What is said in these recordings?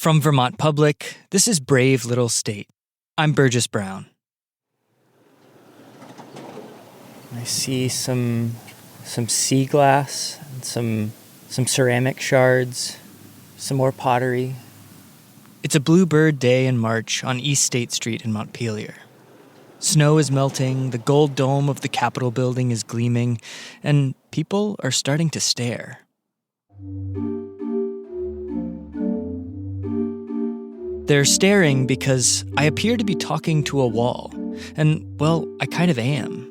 From Vermont Public, this is Brave Little State. I'm Burgess Brown. I see some sea glass, and some ceramic shards, some more pottery. It's a bluebird day in March on East State Street in Montpelier. Snow is melting, the gold dome of the Capitol building is gleaming, and people are starting to stare. They're staring because I appear to be talking to a wall, and, well, I kind of am.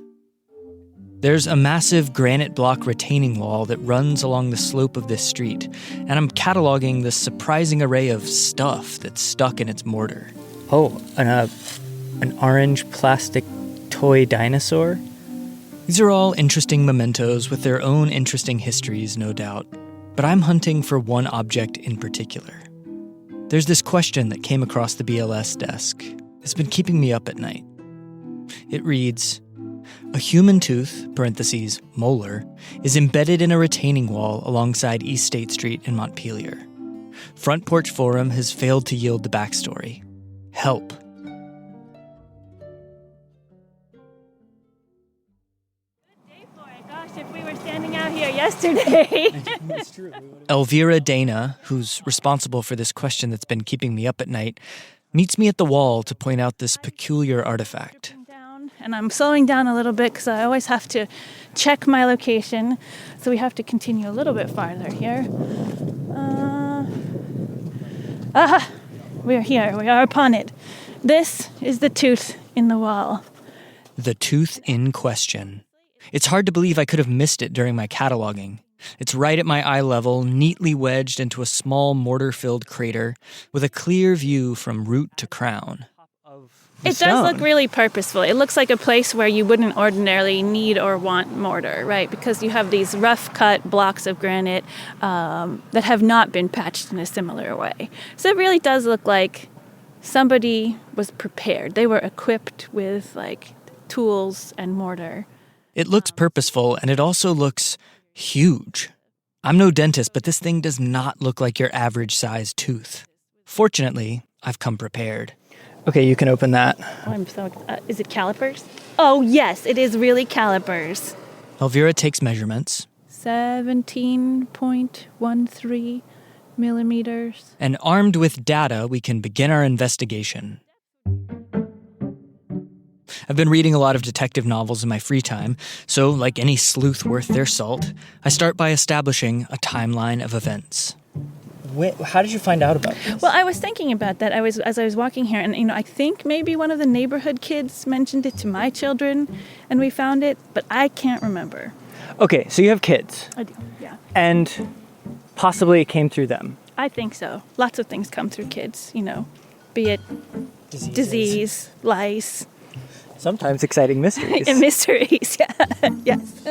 There's a massive granite block retaining wall that runs along the slope of this street, and I'm cataloging the surprising array of stuff that's stuck in its mortar. Oh, an orange plastic toy dinosaur? These are all interesting mementos with their own interesting histories, no doubt, but I'm hunting for one object in particular. There's this question that came across the BLS desk. It's been keeping me up at night. It reads, a human tooth, parentheses, molar, is embedded in a retaining wall alongside East State Street in Montpelier. Front Porch Forum has failed to yield the backstory. Help. If we were standing out here yesterday. It's true. Elvira Dana, who's responsible for this question that's been keeping me up at night, meets me at the wall to point out this peculiar artifact. And I'm slowing down a little bit because I always have to check my location. So we have to continue a little bit farther here. We're here. We are upon it. This is the tooth in the wall. The tooth in question. It's hard to believe I could have missed it during my cataloging. It's right at my eye level, neatly wedged into a small mortar-filled crater with a clear view from root to crown. It does look really purposeful. It looks like a place where you wouldn't ordinarily need or want mortar, right? Because you have these rough-cut blocks of granite that have not been patched in a similar way. So it really does look like somebody was prepared. They were equipped with, tools and mortar. It looks purposeful, and it also looks huge. I'm no dentist, but this thing does not look like your average-sized tooth. Fortunately, I've come prepared. Okay, you can open that. Is it calipers? Oh, yes, it is really calipers. Elvira takes measurements. 17.13 millimeters. And armed with data, we can begin our investigation. I've been reading a lot of detective novels in my free time, so like any sleuth worth their salt, I start by establishing a timeline of events. How did you find out about this? Well, I was thinking about that as I was walking here, and I think maybe one of the neighborhood kids mentioned it to my children, and we found it, but I can't remember. Okay, so you have kids. I do, yeah. And possibly it came through them. I think so. Lots of things come through kids, be it disease, lice. Sometimes exciting mysteries. And mysteries, yeah. Yes.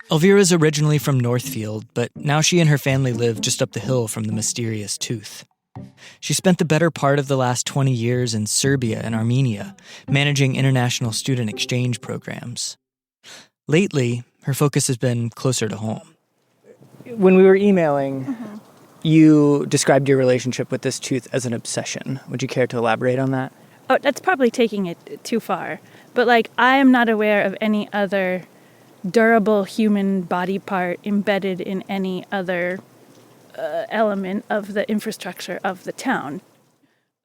Elvira's originally from Northfield, but now she and her family live just up the hill from the mysterious tooth. She spent the better part of the last 20 years in Serbia and Armenia, managing international student exchange programs. Lately, her focus has been closer to home. When we were emailing, you described your relationship with this tooth as an obsession. Would you care to elaborate on that? Oh, that's probably taking it too far. But, I am not aware of any other durable human body part embedded in any other element of the infrastructure of the town.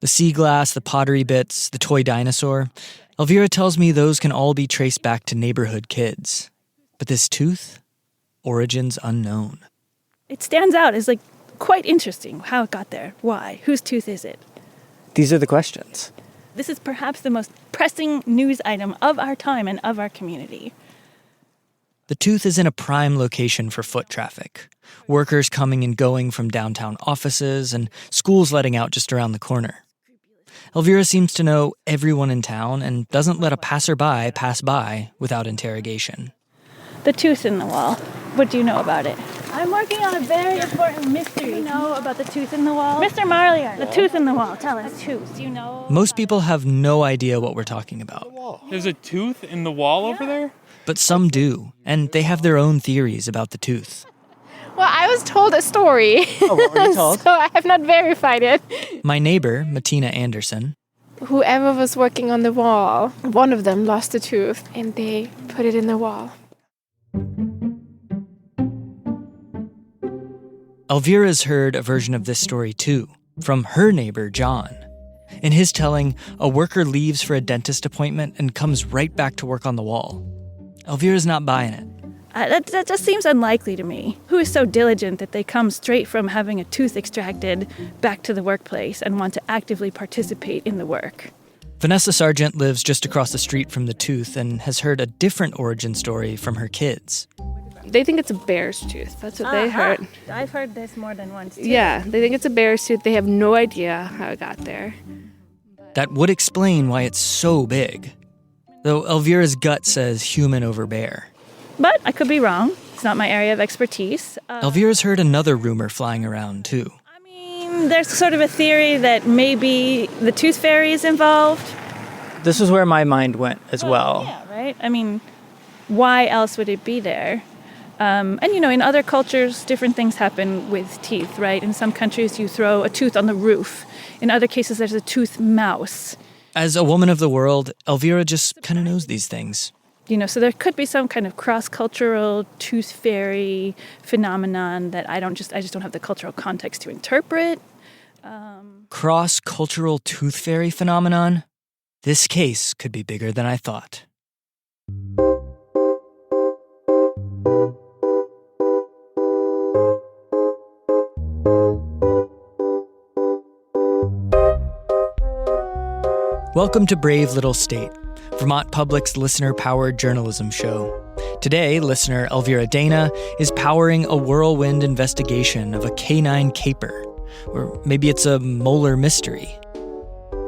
The sea glass, the pottery bits, the toy dinosaur. Elvira tells me those can all be traced back to neighborhood kids. But this tooth? Origins unknown. It stands out as, quite interesting how it got there. Why? Whose tooth is it? These are the questions. This is perhaps the most pressing news item of our time and of our community. The tooth is in a prime location for foot traffic. Workers coming and going from downtown offices and schools letting out just around the corner. Elvira seems to know everyone in town and doesn't let a passerby pass by without interrogation. The tooth in the wall. What do you know about it? I'm working on a very important mystery. Do you know about the tooth in the wall? Mr. Marlier, the tooth in the wall. Tell us. The tooth. Do you know? Most people have no idea what we're talking about. There's a tooth in the wall over there? But some do, and they have their own theories about the tooth. Well, I was told a story. Oh, what were you told? So I have not verified it. My neighbor, Martina Anderson, Whoever was working on the wall, one of them lost a tooth and they put it in the wall. Elvira's heard a version of this story too, from her neighbor, John. In his telling, a worker leaves for a dentist appointment and comes right back to work on the wall. Elvira's not buying it. That just seems unlikely to me. Who is so diligent that they come straight from having a tooth extracted back to the workplace and want to actively participate in the work? Vanessa Sargent lives just across the street from the tooth and has heard a different origin story from her kids. They think it's a bear's tooth. That's what they heard. I've heard this more than once, too. Yeah, they think it's a bear's tooth. They have no idea how it got there. That would explain why it's so big. Though Elvira's gut says human over bear. But I could be wrong. It's not my area of expertise. Elvira's heard another rumor flying around, too. I mean, there's sort of a theory that maybe the tooth fairy is involved. This is where my mind went as well. Yeah, right? I mean, why else would it be there? And, you know, in other cultures, different things happen with teeth, right? In some countries, you throw a tooth on the roof. In other cases, there's a tooth mouse. As a woman of the world, Elvira just kind of knows these things. You know, so there could be some kind of cross-cultural tooth fairy phenomenon that I just don't have the cultural context to interpret. Cross-cultural tooth fairy phenomenon? This case could be bigger than I thought. Welcome to Brave Little State, Vermont Public's listener-powered journalism show. Today, listener Elvira Dana is powering a whirlwind investigation of a canine caper, or maybe it's a molar mystery.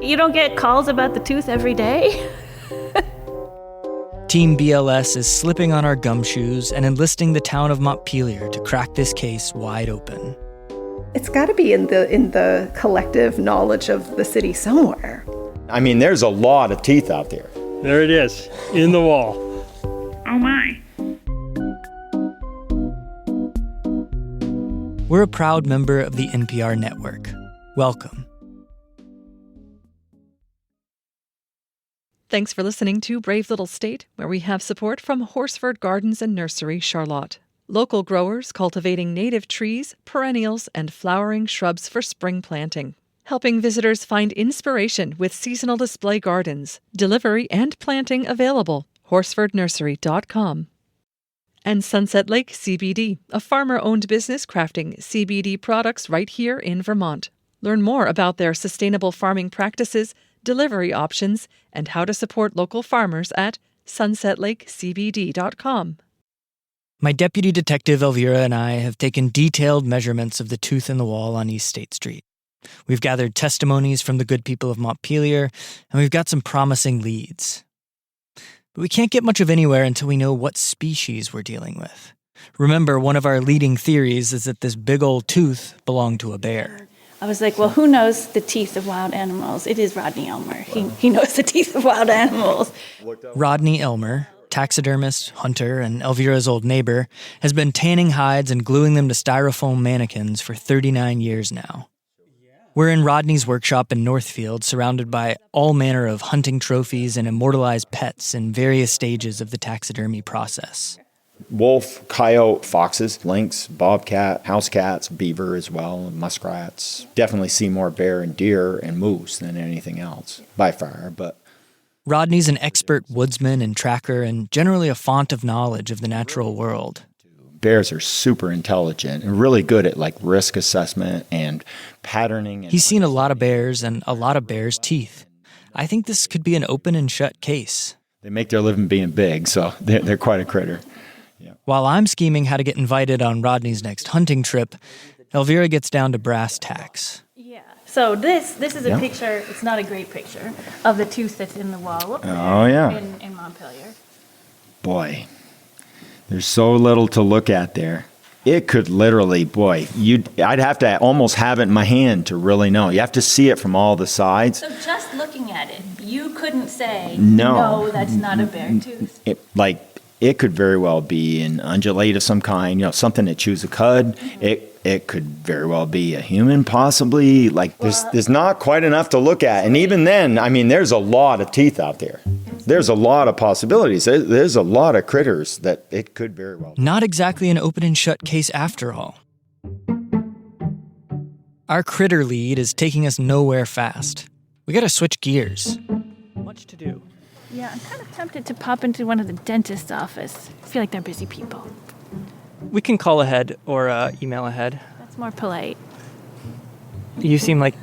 You don't get calls about the tooth every day? Team BLS is slipping on our gumshoes and enlisting the town of Montpelier to crack this case wide open. It's got to be in the collective knowledge of the city somewhere. I mean, there's a lot of teeth out there. There it is, in the wall. Oh my. We're a proud member of the NPR network. Welcome. Thanks for listening to Brave Little State, where we have support from Horsford Gardens and Nursery, Charlotte. Local growers cultivating native trees, perennials, and flowering shrubs for spring planting. Helping visitors find inspiration with seasonal display gardens. Delivery and planting available. horsfordnursery.com. And Sunset Lake CBD, a farmer-owned business crafting CBD products right here in Vermont. Learn more about their sustainable farming practices, delivery options, and how to support local farmers at sunsetlakecbd.com. My deputy detective Elvira and I have taken detailed measurements of the tooth in the wall on East State Street. We've gathered testimonies from the good people of Montpelier, and we've got some promising leads. But we can't get much of anywhere until we know what species we're dealing with. Remember, one of our leading theories is that this big old tooth belonged to a bear. I was like, well, who knows the teeth of wild animals? It is Rodney Elmer. He knows the teeth of wild animals. Rodney Elmer, taxidermist, hunter, and Elvira's old neighbor, has been tanning hides and gluing them to styrofoam mannequins for 39 years now. We're in Rodney's workshop in Northfield, surrounded by all manner of hunting trophies and immortalized pets in various stages of the taxidermy process. Wolf, coyote, foxes, lynx, bobcat, house cats, beaver as well, muskrats. Definitely see more bear and deer and moose than anything else, by far. But Rodney's an expert woodsman and tracker and generally a font of knowledge of the natural world. Bears are super intelligent and really good at risk assessment and patterning. He's seen a lot of bears and a lot of bears' teeth. I think this could be an open and shut case. They make their living being big, so they're quite a critter. Yeah. While I'm scheming how to get invited on Rodney's next hunting trip, Elvira gets down to brass tacks. Yeah. So this is a picture, it's not a great picture, of the tooth that's in the wall in Montpelier. Boy. There's so little to look at there. It could literally, I'd have to almost have it in my hand to really know. You have to see it from all the sides. So just looking at it, you couldn't say, no that's not a bear tooth. It could very well be an undulate of some kind, something that chews a cud. It could very well be a human, possibly. Like, there's not quite enough to look at. And even then, I mean, there's a lot of teeth out there. There's a lot of possibilities. There's a lot of critters that it could very well be. Not exactly an open and shut case after all. Our critter lead is taking us nowhere fast. We gotta switch gears. Much to do. Yeah, I'm kind of tempted to pop into one of the dentist's office. I feel like they're busy people. We can call ahead or email ahead. That's more polite. You seem like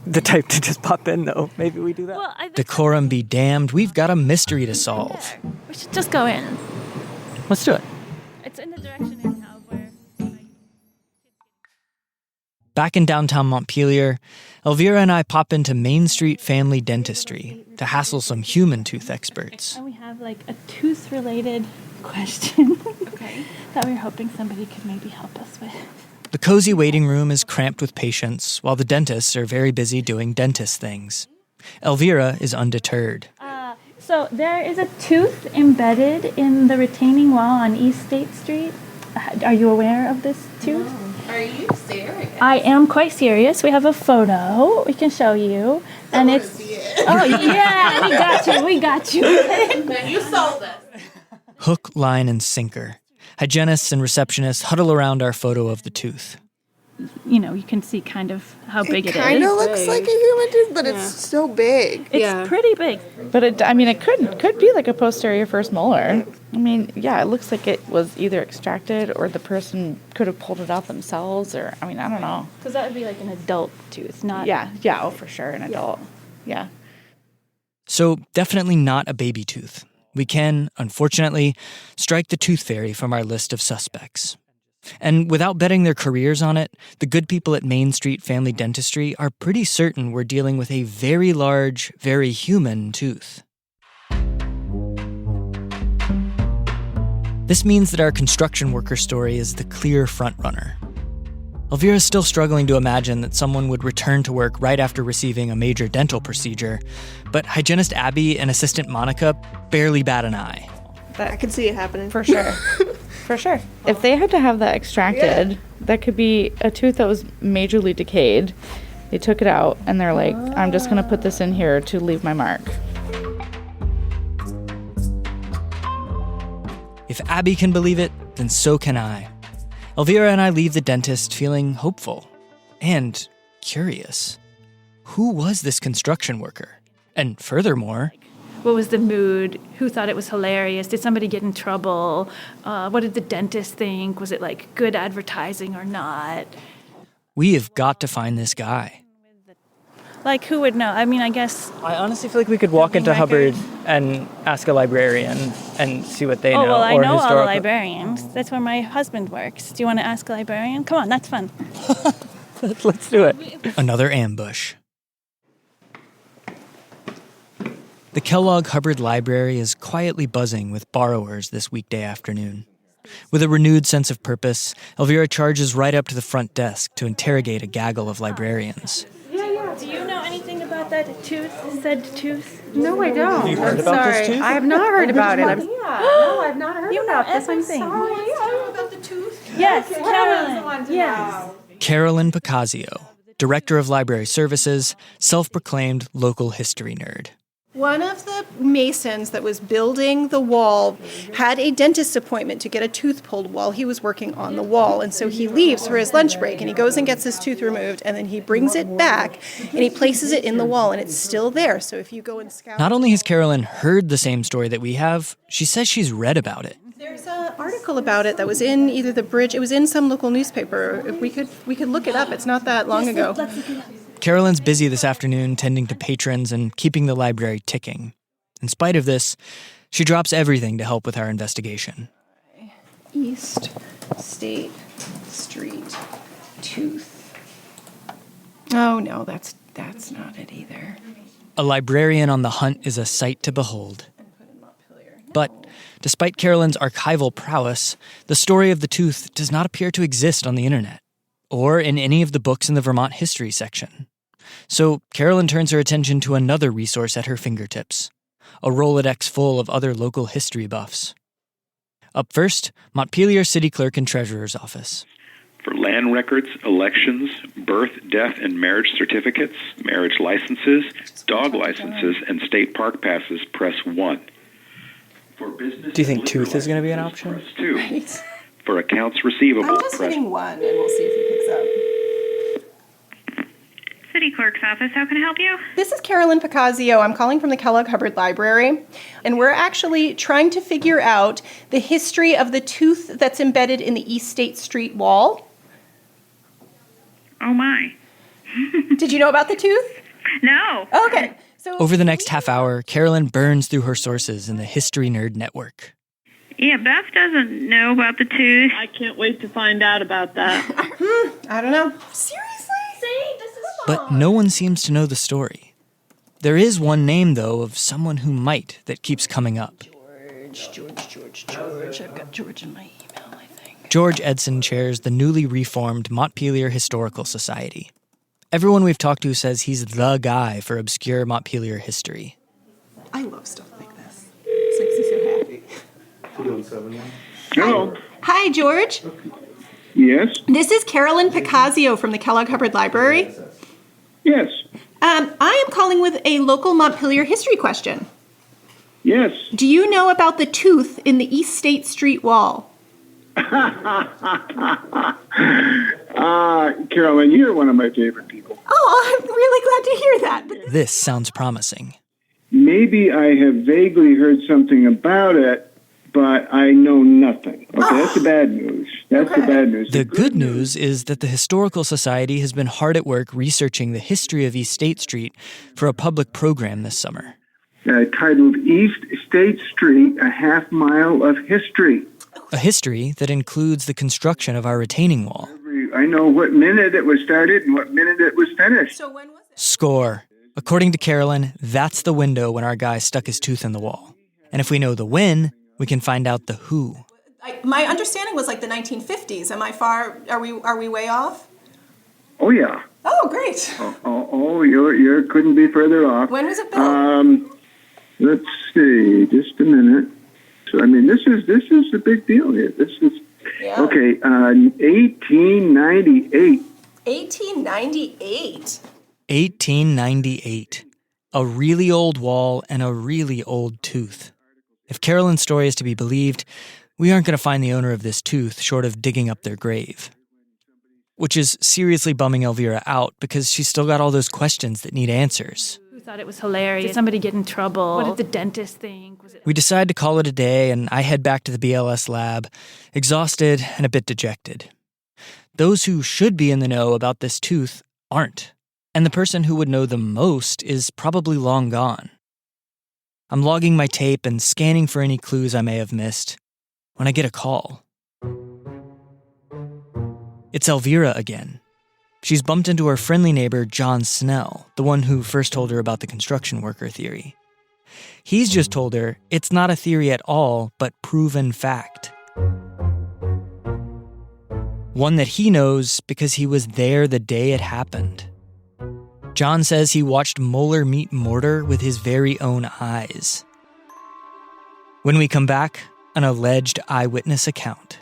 the type to just pop in, though. Maybe we do that. Well, I think Decorum be damned, we've got a mystery to solve. we should just go in. Let's do it. It's in the direction anyhow where... Back in downtown Montpelier, Elvira and I pop into Main Street Family Dentistry to hassle some human tooth experts. And we have like a tooth-related question that we're hoping somebody could maybe help us with. The cozy waiting room is cramped with patients, while the dentists are very busy doing dentist things. Elvira is undeterred. So there is a tooth embedded in the retaining wall on East State Street. Are you aware of this tooth? Are you serious? I am quite serious. We have a photo we can show you. And it's... Oh, yeah, we got you. Man, you sold us. Hook, line, and sinker. Hygienists and receptionists huddle around our photo of the tooth. You know, you can see kind of how big it is. It kind of looks like a human tooth, but it's so big. It's pretty big. But it could be like a posterior first molar. I mean, yeah, it looks like it was either extracted or the person could have pulled it out themselves, or I don't know. Because that would be like an adult tooth, not... Yeah, oh, for sure, an adult. Yeah. So definitely not a baby tooth. We can, unfortunately, strike the tooth fairy from our list of suspects. And without betting their careers on it, the good people at Main Street Family Dentistry are pretty certain we're dealing with a very large, very human tooth. This means that our construction worker story is the clear frontrunner. Elvira's still struggling to imagine that someone would return to work right after receiving a major dental procedure, but hygienist Abby and assistant Monica barely bat an eye. I could see it happening. For sure. For sure. If they had to have that extracted, that could be a tooth that was majorly decayed. They took it out and they're like, I'm just going to put this in here to leave my mark. If Abby can believe it, then so can I. Elvira and I leave the dentist feeling hopeful and curious. Who was this construction worker? And furthermore... What was the mood? Who thought it was hilarious? Did somebody get in trouble? What did the dentist think? Was it like good advertising or not? We have got to find this guy. Like, who would know? I mean, I guess... I honestly feel like we could walk into Hubbard and ask a librarian and see what they know. Oh, well, I or know all the historical... librarians. That's where my husband works. Do you want to ask a librarian? Come on, that's fun. Let's do it. Another ambush. The Kellogg Hubbard Library is quietly buzzing with borrowers this weekday afternoon. With a renewed sense of purpose, Elvira charges right up to the front desk to interrogate a gaggle of librarians. Do you know anything about that tooth, said tooth? No, I don't. Have you heard about this tooth? I have not heard about it. No, I've not heard about this. I'm everything. sorry. You know about the tooth? Yes, Carolyn. Yes. Carolyn Picasio, Director of Library Services, self-proclaimed local history nerd. One of the masons that was building the wall had a dentist appointment to get a tooth pulled while he was working on the wall. And so he leaves for his lunch break and he goes and gets his tooth removed and then he brings it back and he places it in the wall and it's still there. So if you go and scout... Not only has Carolyn heard the same story that we have, she says she's read about it. There's an article about it that was in either the Bridge, it was in some local newspaper. If we could look it up. It's not that long ago. Carolyn's busy this afternoon tending to patrons and keeping the library ticking. In spite of this, she drops everything to help with our investigation. East State Street tooth. Oh no, that's not it either. A librarian on the hunt is a sight to behold. But despite Carolyn's archival prowess, the story of the tooth does not appear to exist on the internet, or in any of the books in the Vermont history section. So Carolyn turns her attention to another resource at her fingertips, a Rolodex full of other local history buffs. Up first, Montpelier City Clerk and Treasurer's Office. For land records, elections, birth, death, and marriage certificates, marriage licenses, dog licenses, and state park passes, press 1. For business, do you think tooth is going to be an option? Press 2. Right. For accounts receivable, I'm just press hitting 1, and we'll see if he picks up. City Clerk's office, how can I help you? This is Carolyn Picazio. I'm calling from the Kellogg-Hubbard Library, and we're actually trying to figure out the history of the tooth that's embedded in the East State Street wall. Oh, my. Did you know about the tooth? No. Okay. So Over the next half hour, Carolyn burns through her sources in the History Nerd Network. Yeah, Beth doesn't know about the tooth. I can't wait to find out about that. I don't know. Seriously? See, this is But no one seems to know the story. There is one name, though, of someone who might that keeps coming up. George. I've got George in my email, I think. George Edson chairs the newly reformed Montpelier Historical Society. Everyone we've talked to says he's the guy for obscure Montpelier history. I love stuff like this. It makes me so happy. Hello. Hi, George. Yes. This is Carolyn Picazio from the Kellogg-Hubbard Library. Yes. I am calling with a local Montpelier history question. Yes. Do you know about the tooth in the East State Street wall? Carolyn, you're one of my favorite people. Oh, I'm really glad to hear that. This sounds promising. Maybe I have vaguely heard something about it, but I know nothing. Okay, that's the bad news. That's the bad news. The good news is that the Historical Society has been hard at work researching the history of East State Street for a public program this summer. Titled East State Street, A Half Mile of History. A history that includes the construction of our retaining wall. I know what minute it was started and what minute it was finished. So when was it? Score. According to Carolyn, that's the window when our guy stuck his tooth in the wall. And if we know the when, we can find out the who. My understanding was like the 1950s. Am I far? Are we way off? Oh yeah. Oh, great. You couldn't be further off. When was it built? Let's see, just a minute. So I mean, this is a big deal here. This is okay. 1898. 1898. 1898. A really old wall and a really old tooth. If Carolyn's story is to be believed, we aren't going to find the owner of this tooth short of digging up their grave. Which is seriously bumming Elvira out because she's still got all those questions that need answers. Who thought it was hilarious? Did somebody get in trouble? What did the dentist think? We decide to call it a day, and I head back to the BLS lab, exhausted and a bit dejected. Those who should be in the know about this tooth aren't, and the person who would know the most is probably long gone. I'm logging my tape and scanning for any clues I may have missed when I get a call. It's Elvira again. She's bumped into her friendly neighbor, John Snell, the one who first told her about the construction worker theory. He's just told her it's not a theory at all, but proven fact. One that he knows because he was there the day it happened. John says he watched molar meet mortar with his very own eyes. When we come back, an alleged eyewitness account.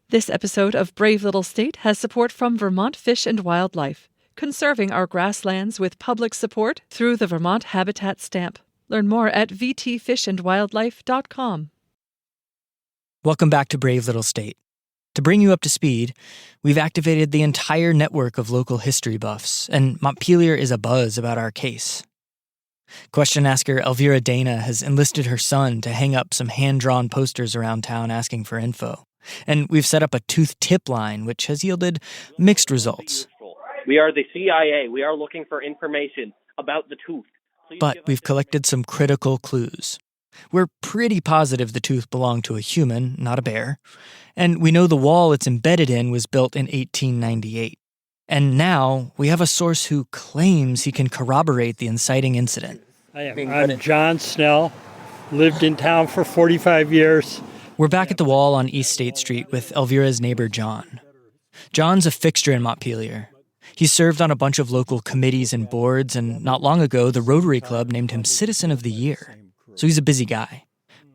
This episode of Brave Little State has support from Vermont Fish and Wildlife, conserving our grasslands with public support through the Vermont Habitat Stamp. Learn more at vtfishandwildlife.com. Welcome back to Brave Little State. To bring you up to speed, we've activated the entire network of local history buffs, and Montpelier is abuzz about our case. Question asker Elvira Dana has enlisted her son to hang up some hand-drawn posters around town asking for info. And we've set up a tooth tip line, which has yielded mixed results. We are the CIA. We are looking for information about the tooth. But we've collected some critical clues. We're pretty positive the tooth belonged to a human, not a bear. And we know the wall it's embedded in was built in 1898. And now we have a source who claims he can corroborate the inciting incident. I'm John Snell, lived in town for 45 years. We're back at the wall on East State Street with Elvira's neighbor, John. John's a fixture in Montpelier. He served on a bunch of local committees and boards, and not long ago, the Rotary Club named him Citizen of the Year. So he's a busy guy.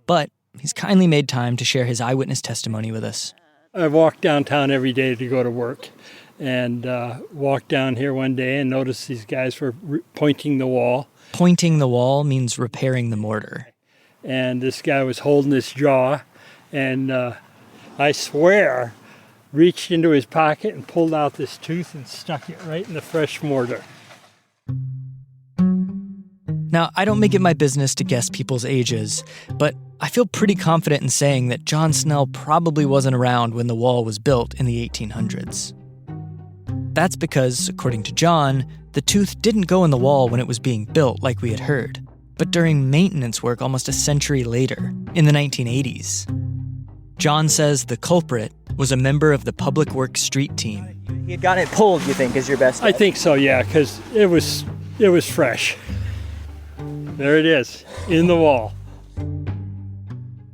But he's kindly made time to share his eyewitness testimony with us. I walk downtown every day to go to work, and walked down here one day and noticed these guys were pointing the wall. Pointing the wall means repairing the mortar. And this guy was holding his jaw, and I swear, reached into his pocket and pulled out this tooth and stuck it right in the fresh mortar. Now, I don't make it my business to guess people's ages, but I feel pretty confident in saying that John Snell probably wasn't around when the wall was built in the 1800s. That's because, according to John, the tooth didn't go in the wall when it was being built like we had heard, but during maintenance work almost a century later, in the 1980s. John says the culprit was a member of the Public Works street team. He had gotten it pulled, you think, is your best guess? I think so, yeah, because it was fresh. There it is, in the wall.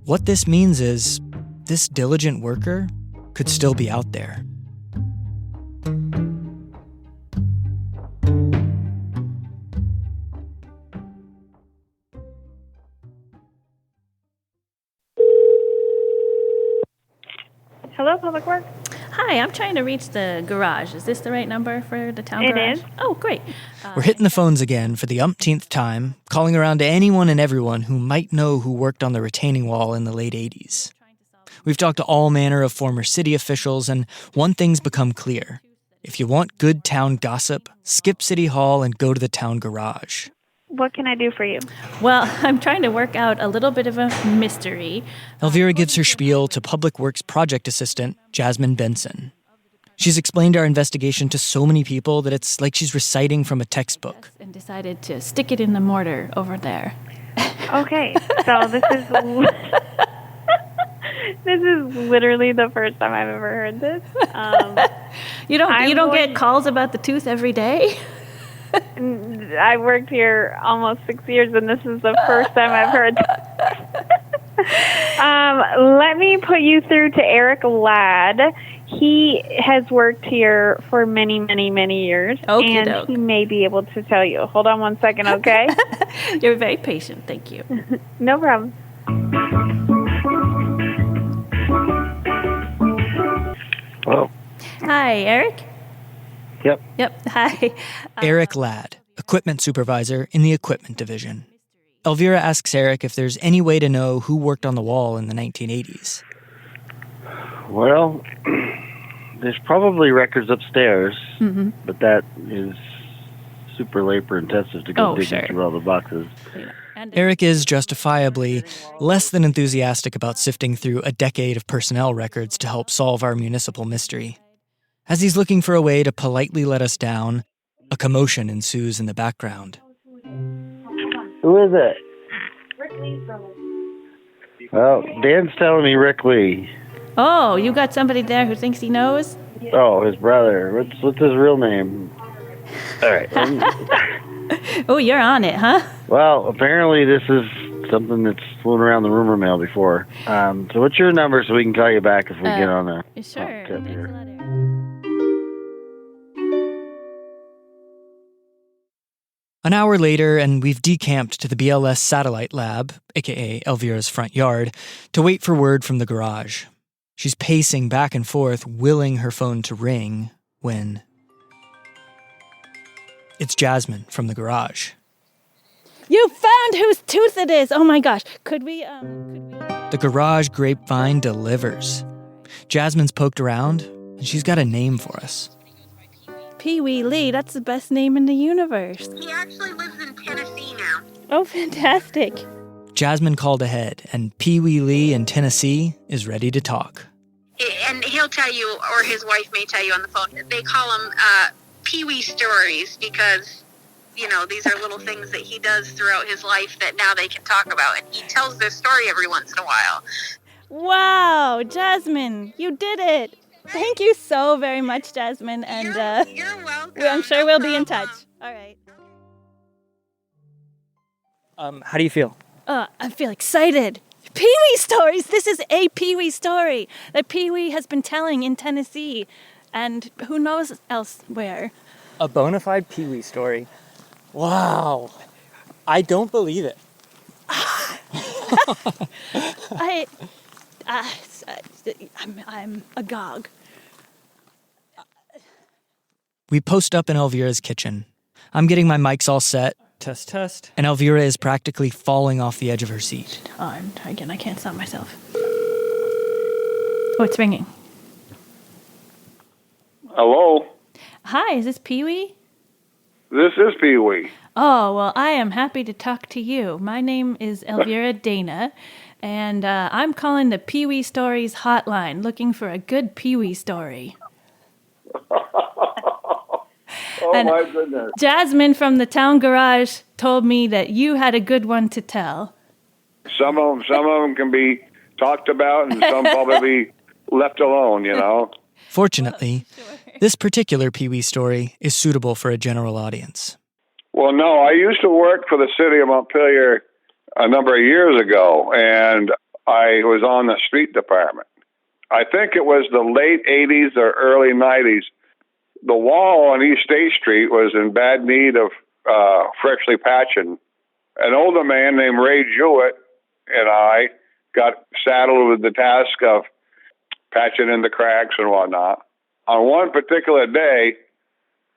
What this means is this diligent worker could still be out there. Hello, Public Works. Hi, I'm trying to reach the garage. Is this the right number for the town garage? It is. Oh, great. We're hitting the phones again for the umpteenth time, calling around to anyone and everyone who might know who worked on the retaining wall in the late 80s. We've talked to all manner of former city officials, and one thing's become clear. If you want good town gossip, skip City Hall and go to the town garage. What can I do for you? Well, I'm trying to work out a little bit of a mystery. Elvira gives her spiel to Public Works project assistant Jasmine Benson. She's explained our investigation to so many people that it's like she's reciting from a textbook. And decided to stick it in the mortar over there. Okay, so this is this is literally the first time I've ever heard this. You don't get calls about the tooth every day? I worked here almost 6 years, and this is the first time I've heard that. Let me put you through to Eric Ladd. He has worked here for many, many, many years, and he may be able to tell you. Hold on one second, okay? You're very patient. Thank you. No problem. Hello. Hi, Eric? Yep. Hi. Eric Ladd, equipment supervisor in the equipment division. Elvira asks Eric if there's any way to know who worked on the wall in the 1980s. Well, there's probably records upstairs, but that is super labor-intensive to go digging through all the boxes. Eric is justifiably less than enthusiastic about sifting through a decade of personnel records to help solve our municipal mystery. As he's looking for a way to politely let us down, a commotion ensues in the background. Who is it? Rick Lee's brother. Oh, Dan's telling me Rick Lee. Oh, you got somebody there who thinks he knows? Oh, his brother. What's his real name? All right. Oh, you're on it, huh? Well, apparently this is something that's flown around the rumor mill before. So what's your number so we can call you back if we get on there? Sure. Tip here. An hour later, and we've decamped to the BLS satellite lab, aka Elvira's front yard, to wait for word from the garage. She's pacing back and forth, willing her phone to ring, when it's Jasmine from the garage. You found whose tooth it is! Oh my gosh. Could we... The garage grapevine delivers. Jasmine's poked around, and she's got a name for us. Pee-wee Lee, that's the best name in the universe. He actually lives in Tennessee now. Oh, fantastic. Jasmine called ahead, and Pee-wee Lee in Tennessee is ready to talk. And he'll tell you, or his wife may tell you on the phone, they call them Pee-wee stories because, you know, these are little things that he does throughout his life that now they can talk about. And he tells this story every once in a while. Wow, Jasmine, you did it. Thank you so very much, Jasmine. And you're welcome. I'm sure we'll be in touch. All right. How do you feel? I feel excited. Pee-wee stories. This is a Pee-wee story that Pee-wee has been telling in Tennessee, and who knows elsewhere. A bona fide Pee-wee story. Wow. I don't believe it. I'm agog. We post up in Elvira's kitchen. I'm getting my mics all set. Test, test. And Elvira is practically falling off the edge of her seat. I can't stop myself. Oh, it's ringing. Hello? Hi, is this Pee-wee? This is Pee-wee. Oh, well, I am happy to talk to you. My name is Elvira Dana, and I'm calling the Pee-wee Stories hotline, looking for a good Pee-wee story. My goodness. Jasmine from the town garage told me that you had a good one to tell. Some of them can be talked about, and some probably be left alone, you know. Fortunately, this particular Pee-wee story is suitable for a general audience. Well, no, I used to work for the city of Montpelier a number of years ago, and I was on the street department. I think it was the late 80s or early 90s. The wall on East State Street was in bad need of freshly patching. An older man named Ray Jewett and I got saddled with the task of patching in the cracks and whatnot. On one particular day,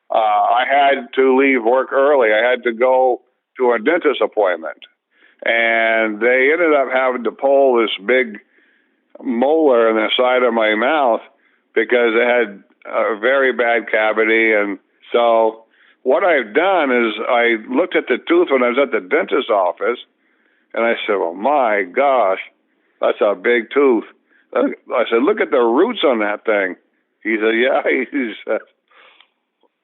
I had to leave work early. I had to go to a dentist appointment. And they ended up having to pull this big molar in the side of my mouth because it had a very bad cavity. And so what I've done is I looked at the tooth when I was at the dentist's office, and I said, well, my gosh, that's a big tooth. I said, look at the roots on that thing. He said, yeah. He said,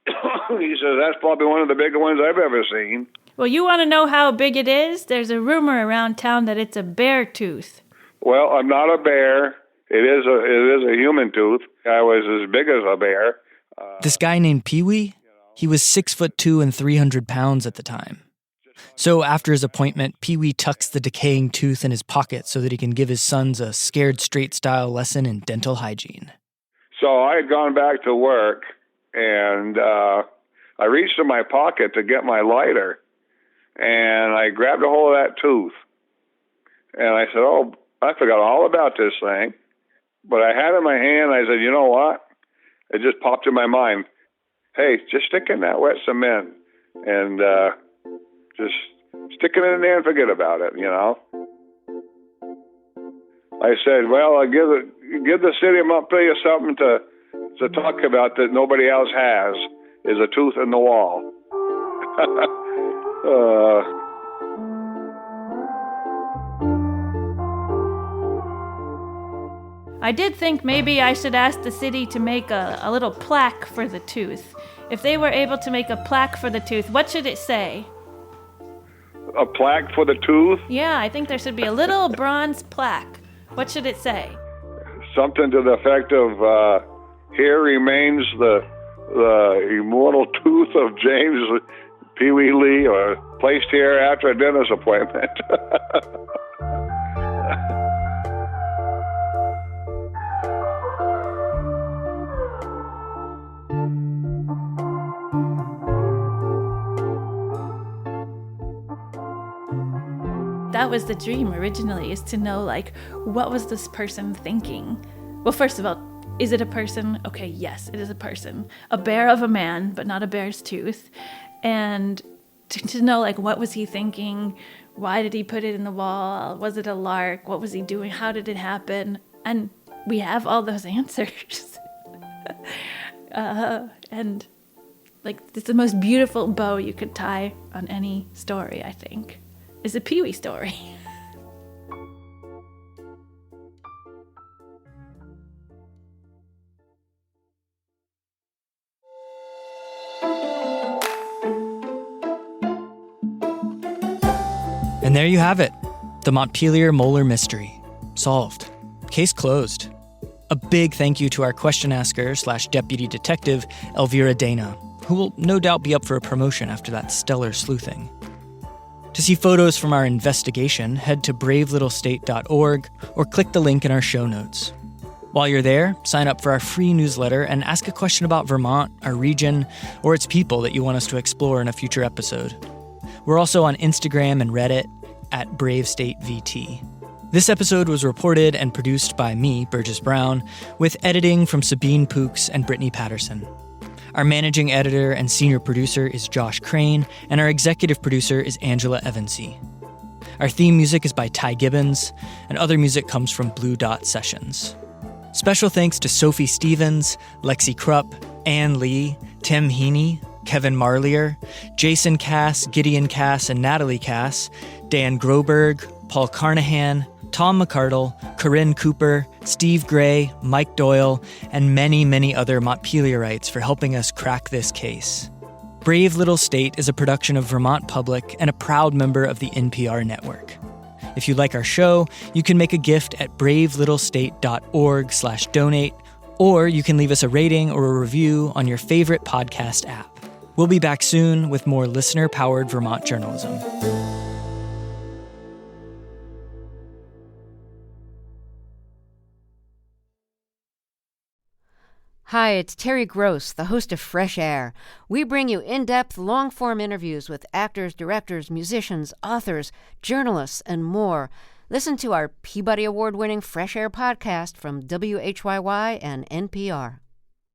that's probably one of the bigger ones I've ever seen. Well, you want to know how big it is? There's a rumor around town that it's a bear tooth. Well, I'm not a bear. It is a human tooth. I was as big as a bear. This guy named Pee-wee, he was 6'2" and 300 pounds at the time. So after his appointment, Pee-wee tucks the decaying tooth in his pocket so that he can give his sons a scared straight style lesson in dental hygiene. So I had gone back to work, and I reached in my pocket to get my lighter, and I grabbed a hold of that tooth. And I said, oh, I forgot all about this thing. But I had it in my hand, and I said, you know what? It just popped in my mind. Hey, just stick in that wet cement and just stick it in there and forget about it, you know? I said, well, I'll give the city of Montpelier something to talk about that nobody else has, is a tooth in the wall. I did think maybe I should ask the city to make a little plaque for the tooth. If they were able to make a plaque for the tooth, what should it say? A plaque for the tooth? Yeah, I think there should be a little bronze plaque. What should it say? Something to the effect of, here remains the immortal tooth of James Pee-wee Lee, or placed here after a dentist appointment. That was the dream originally, is to know, like, what was this person thinking? Well, first of all, is it a person? Okay, yes, it is a person. A bear of a man, but not a bear's tooth. And to know, like, what was he thinking? Why did he put it in the wall? Was it a lark? What was he doing? How did it happen? And we have all those answers. And, like, it's the most beautiful bow you could tie on any story, I think. Is a Pee-wee story. And there you have it. The Montpelier molar mystery. Solved. Case closed. A big thank you to our question asker / deputy detective, Elvira Dana, who will no doubt be up for a promotion after that stellar sleuthing. To see photos from our investigation, head to bravelittlestate.org or click the link in our show notes. While you're there, sign up for our free newsletter and ask a question about Vermont, our region, or its people that you want us to explore in a future episode. We're also on Instagram and Reddit at BraveStateVT. This episode was reported and produced by me, Burgess Brown, with editing from Sabine Pooks and Brittany Patterson. Our managing editor and senior producer is Josh Crane, and our executive producer is Angela Evansy. Our theme music is by Ty Gibbons, and other music comes from Blue Dot Sessions. Special thanks to Sophie Stevens, Lexi Krupp, Ann Lee, Tim Heeney, Kevin Marlier, Jason Kass, Gideon Kass, and Natalie Kass, Dan Groberg, Paul Carnahan, Tom McArdle, Corinne Cooper, Steve Gray, Mike Doyle, and many, many other Montpelierites for helping us crack this case. Brave Little State is a production of Vermont Public and a proud member of the NPR network. If you like our show, you can make a gift at bravelittlestate.org/donate, or you can leave us a rating or a review on your favorite podcast app. We'll be back soon with more listener-powered Vermont journalism. Hi, it's Terry Gross, the host of Fresh Air. We bring you in-depth, long-form interviews with actors, directors, musicians, authors, journalists, and more. Listen to our Peabody Award-winning Fresh Air podcast from WHYY and NPR.